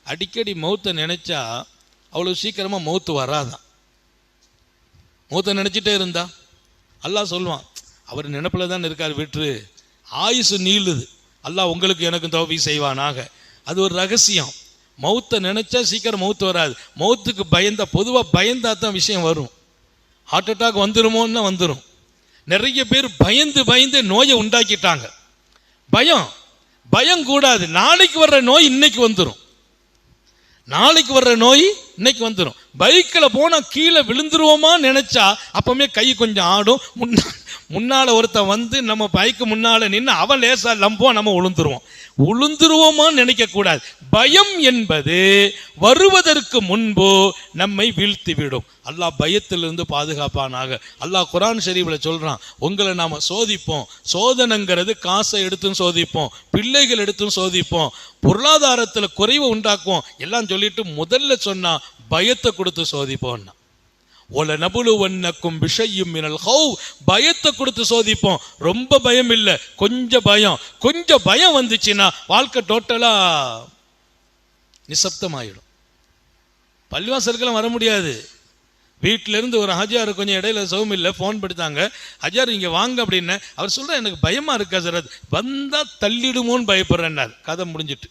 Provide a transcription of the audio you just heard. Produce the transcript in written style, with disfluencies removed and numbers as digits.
அடிக்கடி மௌத்தை நினைச்சா அவ்வளோ சீக்கிரமாக மௌத்து வராதான். மௌத்தை நினச்சிட்டே இருந்தா அல்லாஹ் சொல்லுவான், அவர் நினைப்பில் தான் இருக்கார், விட்டுரு, ஆயுசு நீளுது, அல்லாஹ் உங்களுக்கு எனக்கும் தௌஃபீக் செய்வானாக. அது ஒரு ரகசியம். மௌத்தை நினைச்சா சீக்கிரம் மௌத்து வராது. மௌத்துக்கு பயந்தா, பொதுவாக பயந்தா தான் விஷயம் வரும். ஹார்ட் அட்டாக் வந்துருமோன்னா வந்துடும். நிறைய பேர் பயந்து பயந்து நோயை உண்டாக்கிட்டாங்க. பயம் கூடாது. நாளைக்கு வர்ற நோய் இன்னைக்கு வந்துடும். நாளைக்கு வர்ற நோய் இன்னைக்கு வந்துடும். பைக்கில் போனால் கீழே விழுந்துருவோமா நினைச்சா அப்பவுமே கை கொஞ்சம் ஆடும். முன்னால ஒருத்தன் வந்து நம்ம பைக்கு முன்னால நின்று அவன் லேசா லம்போம், நம்ம உளுந்துருவோமான்னு நினைக்க கூடாது. பயம் என்பது வருவதற்கு முன்பு நம்மை வீழ்த்திவிடும். அல்லாஹ் பயத்திலிருந்து பாதுகாப்பானாக. அல்லாஹ் குர்ஆன் ஷரீஃபில் சொல்றான், உங்களை நாம சோதிப்போம். சோதனைங்கிறது காசை எடுத்தும் சோதிப்போம், பிள்ளைகள் எடுத்தும் சோதிப்போம், பொருளாதாரத்தில் குறைவு உண்டாக்குவோம் எல்லாம் சொல்லிட்டு முதல்ல சொன்னா பயத்தை கொடுத்து சோதிப்போம்னா. ஒல நபுலுவன்னக்கும் பிஷையும் மினல் ஹௌஃப், பயத்தை கொடுத்து சோதிப்போம். ரொம்ப பயம் இல்லை, கொஞ்சம் பயம் வந்துச்சுன்னா வாழ்க்கை டோட்டலா நிசப்தமாயிடும். பள்ளிவாசலுக்கெல்லாம் வர முடியாது. வீட்டிலேருந்து ஒரு ஹஜார் கொஞ்சம் இடையில சௌம் இல்லை, ஃபோன் படித்தாங்க, ஹஜார் இங்கே வாங்க அப்படின்னு. அவர் சொல்கிறார், எனக்கு பயமாக இருக்கா சார், அது வந்தால் தள்ளிடுமோன்னு பயப்படுறேன்னார். கதை முடிஞ்சிட்டு.